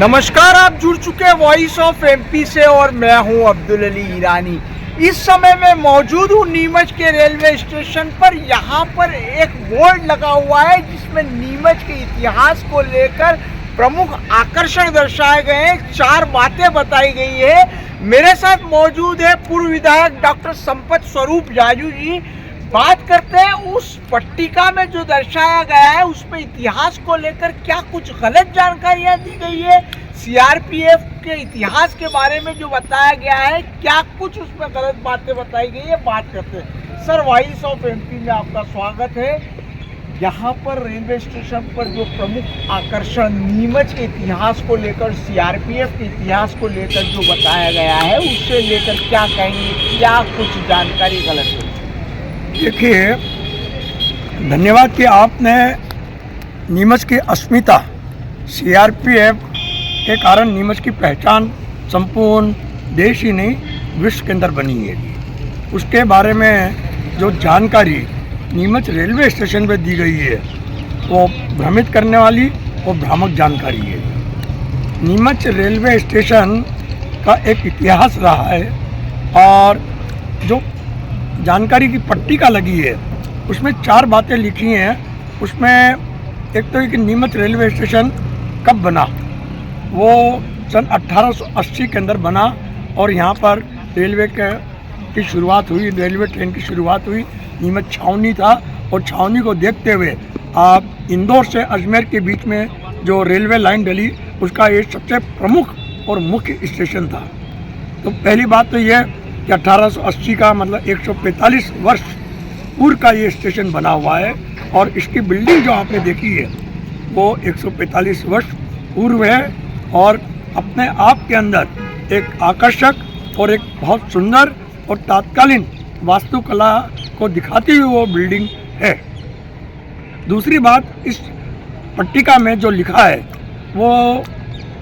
नमस्कार, आप जुड़ चुके हैं वॉइस ऑफ एमपी से और मैं हूं अब्दुल अली ईरानी। इस समय मैं मौजूद हूं नीमच के रेलवे स्टेशन पर। यहां पर एक बोर्ड लगा हुआ है जिसमें नीमच के इतिहास को लेकर प्रमुख आकर्षण दर्शाए गए हैं, 4 बातें बताई गई है। मेरे साथ मौजूद है पूर्व विधायक डॉक्टर संपत स्वरूप जाजू जी। बात करते हैं उस पट्टिका में जो दर्शाया गया है उसमें इतिहास को लेकर क्या कुछ गलत जानकारियां दी गई है, सीआरपीएफ के इतिहास के बारे में जो बताया गया है क्या कुछ उसमें गलत बातें बताई गई है। बात करते हैं। सर, वॉइस ऑफ एमपी में आपका स्वागत है। यहाँ पर रेलवे स्टेशन पर जो प्रमुख आकर्षण नीमच के इतिहास को लेकर, सीआरपीएफ के इतिहास को लेकर जो बताया गया है उससे लेकर क्या कहेंगे, क्या कुछ जानकारी गलत है? देखिए, धन्यवाद कि आपने नीमच की अस्मिता, सीआरपीएफ के कारण नीमच की पहचान संपूर्ण देश ही नहीं विश्व के अंदर बनी है। उसके बारे में जो जानकारी नीमच रेलवे स्टेशन पे दी गई है वो भ्रमित करने वाली और भ्रामक जानकारी है। नीमच रेलवे स्टेशन का एक इतिहास रहा है और जो जानकारी की पट्टिका लगी है उसमें 4 बातें लिखी हैं। उसमें एक तो कि नीमच रेलवे स्टेशन कब बना, वो सन 1880 के अंदर बना और यहाँ पर रेलवे की शुरुआत हुई, रेलवे ट्रेन की शुरुआत हुई। नीमच छावनी था और छावनी को देखते हुए आप इंदौर से अजमेर के बीच में जो रेलवे लाइन डली उसका ये सबसे प्रमुख और मुख्य स्टेशन था। तो पहली बात तो यह कि 1880 का मतलब 145 वर्ष पूर्व का ये स्टेशन बना हुआ है और इसकी बिल्डिंग जो आपने देखी है वो 145 वर्ष पूर्व है और अपने आप के अंदर एक आकर्षक और एक बहुत सुंदर और तात्कालीन वास्तुकला को दिखाती हुई वो बिल्डिंग है। दूसरी बात, इस पट्टिका में जो लिखा है वो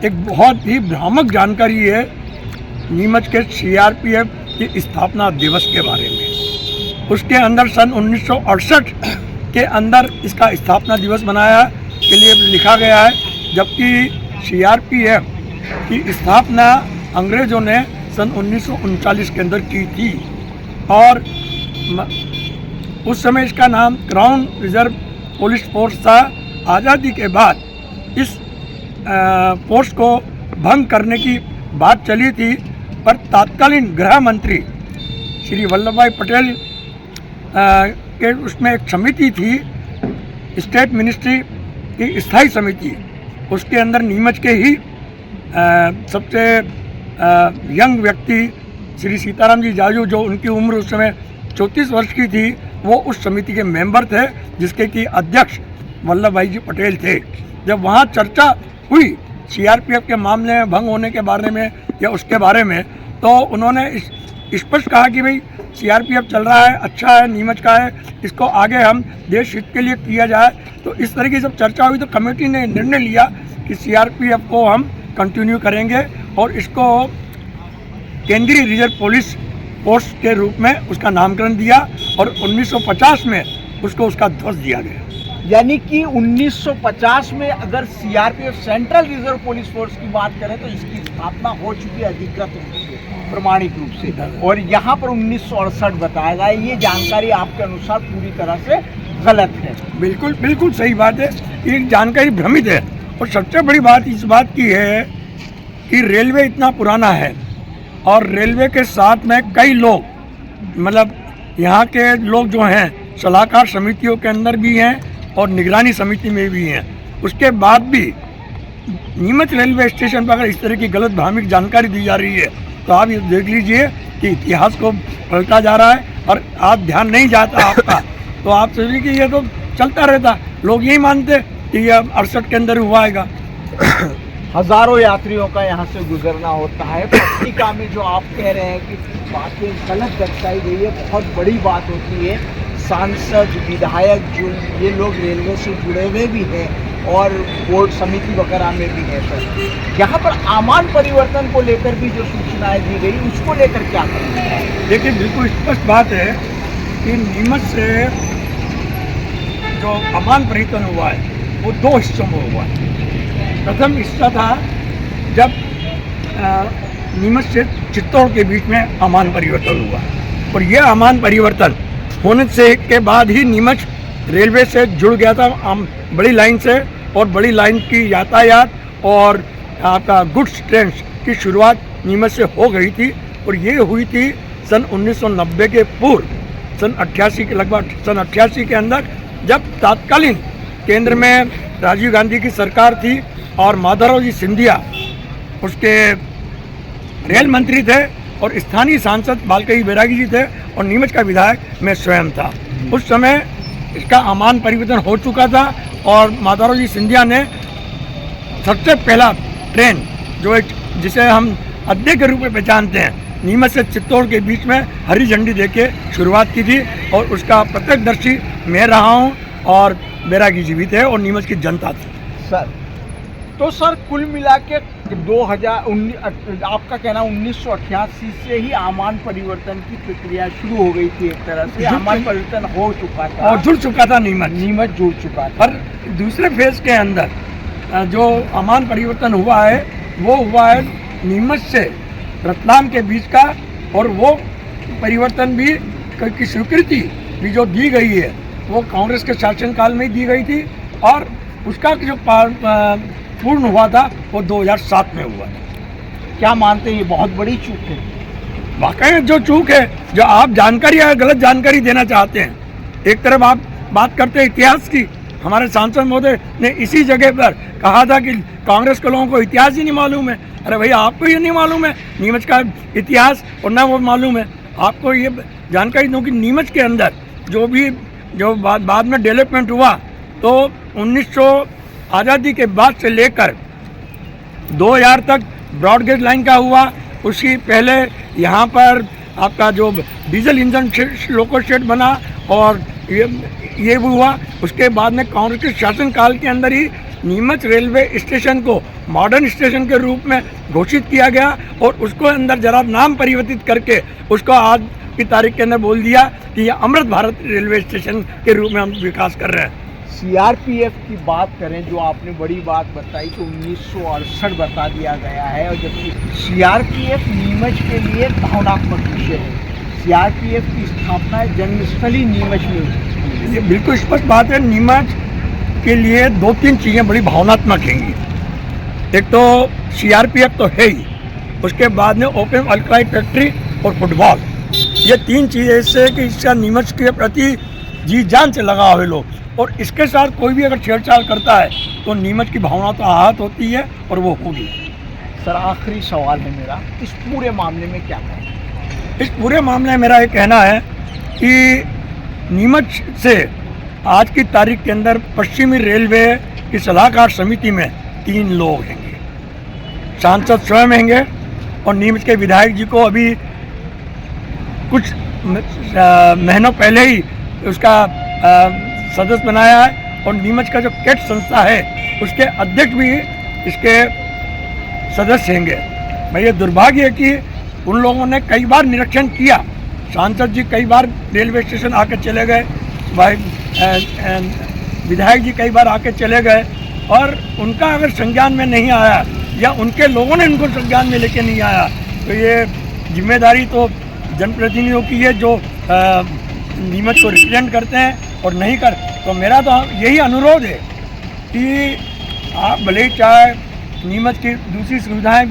एक बहुत ही भ्रामक जानकारी है नीमच के सीआरपीएफ की स्थापना दिवस के बारे में। उसके अंदर सन 1968 के अंदर इसका स्थापना दिवस मनाया के लिए लिखा गया है, जबकि सीआरपीएफ की स्थापना अंग्रेज़ों ने सन 1939 के अंदर की थी और उस समय इसका नाम क्राउन रिजर्व पुलिस फोर्स था। आज़ादी के बाद इस फोर्स को भंग करने की बात चली थी, पर तत्कालीन गृह मंत्री श्री वल्लभ भाई पटेल के उसमें एक समिति थी, स्टेट मिनिस्ट्री की स्थायी समिति। उसके अंदर नीमच के ही सबसे यंग व्यक्ति श्री सीताराम जी जाजू, जो उनकी उम्र उस समय 34 वर्ष की थी, वो उस समिति के मेंबर थे जिसके कि अध्यक्ष वल्लभ भाई जी पटेल थे। जब वहाँ चर्चा हुई सीआरपीएफ के मामले में भंग होने के बारे में या उसके बारे में, तो उन्होंने स्पष्ट कहा कि भाई सीआरपीएफ चल रहा है, अच्छा है, नीमच का है, इसको आगे हम देश हित के लिए किया जाए। तो इस तरह की जब चर्चा हुई तो कमेटी ने निर्णय लिया कि सीआरपीएफ को हम कंटिन्यू करेंगे और इसको केंद्रीय रिजर्व पुलिस फोर्स के रूप में उसका नामकरण दिया और 1950 में उसका ध्वज दिया गया। यानी कि 1950 में अगर CRPF central reserve police force की बात करें तो इसकी स्थापना हो चुकी है अधिकृत रूप से, प्रमाणिक रूप से, और यहाँ पर 1968 बताया गया। ये जानकारी आपके अनुसार पूरी तरह से गलत है? बिल्कुल बिल्कुल सही बात है, ये जानकारी भ्रमित है। और सबसे बड़ी बात इस बात की है कि रेलवे इतना पुराना है और रेलवे के साथ में कई लोग, मतलब यहाँ के लोग जो हैं सलाहकार समितियों के अंदर भी हैं और निगरानी समिति में भी हैं। उसके बाद भी नीमच रेलवे स्टेशन पर अगर इस तरह की गलत भ्रामक जानकारी दी जा रही है तो आप ये देख लीजिए कि इतिहास को पलटा जा रहा है और आप ध्यान नहीं जाता आपका, तो आप सोचिए कि ये तो चलता रहता, लोग यही मानते कि ये 68 के अंदर हुआ आएगा। हजारों यात्रियों का यहाँ से गुजरना होता है। पट्टिका में जो आप कह रहे हैं कि बातें गलत दर्शाई गई है, बहुत बड़ी बात होती है। सांसद, विधायक, जो ये लोग रेलवे से जुड़े हुए भी हैं और बोर्ड समिति वगैरह में भी है सर, यहाँ पर आमान परिवर्तन को लेकर भी जो सूचनाएं दी गई उसको लेकर क्या करना है? देखिए, बिल्कुल स्पष्ट बात है कि नीमच से जो अमान परिवर्तन हुआ है वो 2 हिस्सों में हुआ है। प्रथम हिस्सा था जब नीमच से चित्तौड़ के बीच में अमान परिवर्तन हुआ, और यह अमान परिवर्तन होने से के बाद ही नीमच रेलवे से जुड़ गया था बड़ी लाइन से, और बड़ी लाइन की यातायात और आपका गुड्स ट्रेन की शुरुआत नीमच से हो गई थी। और ये हुई थी सन 1990 के पूर्व, सन 88 के लगभग, सन 88 के अंदर, जब तत्कालीन केंद्र में राजीव गांधी की सरकार थी और माधवराव जी सिंधिया उसके रेल मंत्री थे, और स्थानीय सांसद बालकई बैरागी जी थे, और नीमच का विधायक मैं स्वयं था। उस समय इसका अमान परिवर्तन हो चुका था, और माधवराव जी सिंधिया ने सबसे पहला ट्रेन जो जिसे हम अड्डे के रूप में पहचानते हैं, नीमच से चित्तौड़ के बीच में हरी झंडी देके शुरुआत की थी, और उसका प्रत्यक्षदर्शी मैं रहा हूँ और बैरागी जी भी थे और नीमच की जनता थी। सर, तो सर कुल मिला के 2019 आपका कहना 1988 से ही अमान परिवर्तन की प्रक्रिया शुरू हो गई थी। एक तरह से अमान परिवर्तन हो चुका था और जुड़ चुका था, नीमच जुड़ चुका था। पर दूसरे फेज के अंदर जो अमान परिवर्तन हुआ है वो हुआ है नीमच से रतलाम के बीच का, और वो परिवर्तन भी की स्वीकृति भी जो दी गई है वो कांग्रेस के शासनकाल में ही दी गई थी, और उसका जो पूर्ण हुआ था वो 2007 में हुआ था। क्या मानते हैं ये बहुत बड़ी चूक है? वाकई में जो चूक है, जो आप जानकारी या गलत जानकारी देना चाहते हैं। एक तरफ आप बात करते हैं इतिहास की, हमारे सांसद महोदय ने इसी जगह पर कहा था कि कांग्रेस के लोगों को इतिहास ही नहीं मालूम है। अरे भैया, आपको ये नहीं मालूम है नीमच का इतिहास, और ना वो मालूम है आपको ये जानकारी दूँ कि नीमच के अंदर जो बाद में डेवलपमेंट हुआ, तो 1900 आज़ादी के बाद से लेकर 2000 तक ब्रॉडगेज लाइन का हुआ। उसकी पहले यहाँ पर आपका जो डीजल इंजन लोको शेड बना, और ये भी हुआ। उसके बाद में कांग्रेस के शासनकाल के अंदर ही नीमच रेलवे स्टेशन को मॉडर्न स्टेशन के रूप में घोषित किया गया, और उसको अंदर जरा नाम परिवर्तित करके उसको आज की तारीख के अंदर बोल दिया कि ये अमृत भारत रेलवे स्टेशन के रूप में हम विकास कर रहे हैं। सीआरपीएफ की बात करें, जो आपने बड़ी बात बताई कि 1968 बता दिया गया है, और जबकि सीआरपीएफ नीमच के लिए भावनात्मक विषय है। सीआरपीएफ की स्थापना जन्मस्थली नीमच में हुई। ये बिल्कुल स्पष्ट बात है। नीमच के लिए 2-3 चीज़ें बड़ी भावनात्मक हैं। एक तो सीआरपीएफ तो है ही, उसके बाद में ओपियम अल्कलाइड फैक्ट्री और फुटबॉल, ये 3 चीज़ें इससे कि इसका नीमच के प्रति जी जान से लगा हुए लोग, और इसके साथ कोई भी अगर छेड़छाड़ करता है तो नीमच की भावना तो आहत होती है, और वो होगी। सर, आखिरी सवाल है मेरा, इस पूरे मामले में क्या कहें? इस पूरे मामले में मेरा ये कहना है कि नीमच से आज की तारीख के अंदर पश्चिमी रेलवे की सलाहकार समिति में 3 लोग हैंगे। सांसद स्वयं हैंगे, और नीमच के विधायक जी को अभी कुछ महीनों पहले ही उसका सदस्य बनाया है, और नीमच का जो कैट संस्था है उसके अध्यक्ष भी इसके सदस्य हैंगे। मैं ये दुर्भाग्य है कि उन लोगों ने कई बार निरीक्षण किया, सांसद जी कई बार रेलवे स्टेशन आके चले गए, भाई विधायक जी कई बार आके चले गए, और उनका अगर संज्ञान में नहीं आया या उनके लोगों ने उनको संज्ञान में लेके नहीं आया, तो ये जिम्मेदारी तो जनप्रतिनिधियों की है जो नीमच को रिप्रेजेंट करते हैं, और नहीं कर तो मेरा तो यही अनुरोध है कि आप भले ही चाहे नीमच की दूसरी सुविधाएं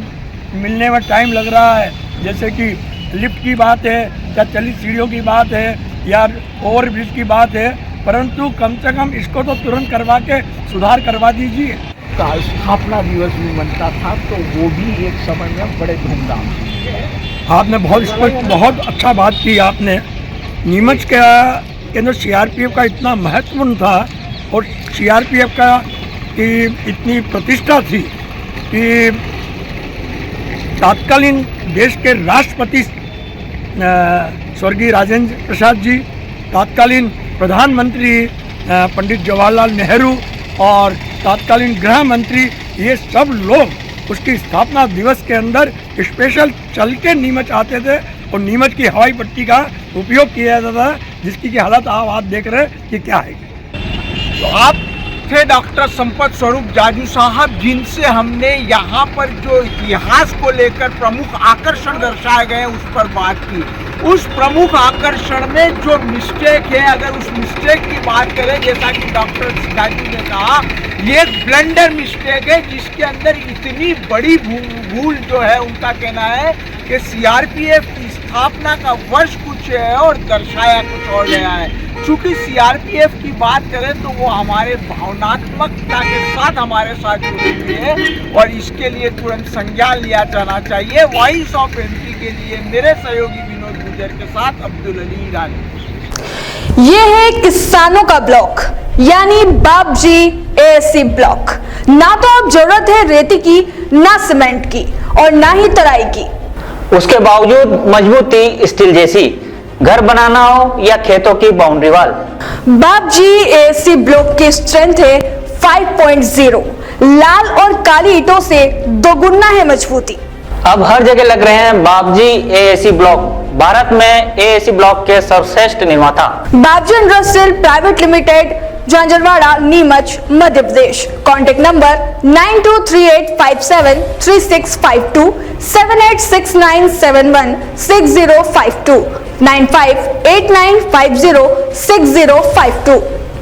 मिलने में टाइम लग रहा है, जैसे कि लिफ्ट की बात है या चलित सीढ़ियों की बात है या ओवरब्रिज की बात है, परंतु कम से कम इसको तो तुरंत करवा के सुधार करवा दीजिए। का स्थापना दिवस भी मनता था, तो वो भी एक समय में बड़े धूमधाम से। आपने बहुत स्पष्ट, बहुत अच्छा बात की आपने। नीमच के अंदर सीआरपीएफ का इतना महत्वपूर्ण था, और सीआरपीएफ का की इतनी प्रतिष्ठा थी कि तत्कालीन देश के राष्ट्रपति स्वर्गीय राजेंद्र प्रसाद जी, तत्कालीन प्रधानमंत्री पंडित जवाहरलाल नेहरू, और तत्कालीन गृह मंत्री, ये सब लोग उसकी स्थापना दिवस के अंदर स्पेशल चल के नीमच आते थे, और नीमच की हवाई पट्टी का उपयोग किया जाता था, जिसकी की हालत आप देख रहे हैं कि क्या है। तो आप थे डॉक्टर संपत स्वरूप जाजू साहब, जिनसे हमने यहाँ पर जो इतिहास को लेकर प्रमुख आकर्षण दर्शाए गए उस पर बात की। उस प्रमुख आकर्षण में जो मिस्टेक है, अगर उस मिस्टेक की बात करें, जैसा कि डॉक्टर जाजू ने कहा, ये एक ब्लंडर मिस्टेक है जिसके अंदर इतनी बड़ी भूल जो है, उनका कहना है कि सीआरपीएफ की स्थापना का वर्ष कुछ है और दर्शाया कुछ और गया है। चूंकि सीआरपीएफ की बात करें तो वो हमारे भावनात्मकता के साथ हमारे साथ जुड़ी हुई है और इसके लिए तुरंत संज्ञान लिया जाना चाहिए। वॉइस ऑफ एमपी के लिए मेरे सहयोगी विनोद गुर्जर के साथ अब्दुल अली ईरानी। ये है किसानों का ब्लॉक, यानी बापजी एएससी ब्लॉक। ना तो अब जरूरत है रेती की, ना सीमेंट की और ना ही तराई की। उसके बावजूद मजबूती स्टील जैसी, घर बनाना हो या खेतों की boundary wall. Bapji ASC block की स्ट्रेंथ है 5.0। लाल और काली ईंटों से दोगुना है मजबूती। अब हर जगह लग रहे हैं बापजी एएससी ब्लॉक, भारत में एएससी ब्लॉक के सर्वश्रेष्ठ निर्माता। Bapji industrial private limited, Jhanjharwada, Neemuch, Madhya Pradesh. Contact number 9238573652, 7869716052, 9589506052।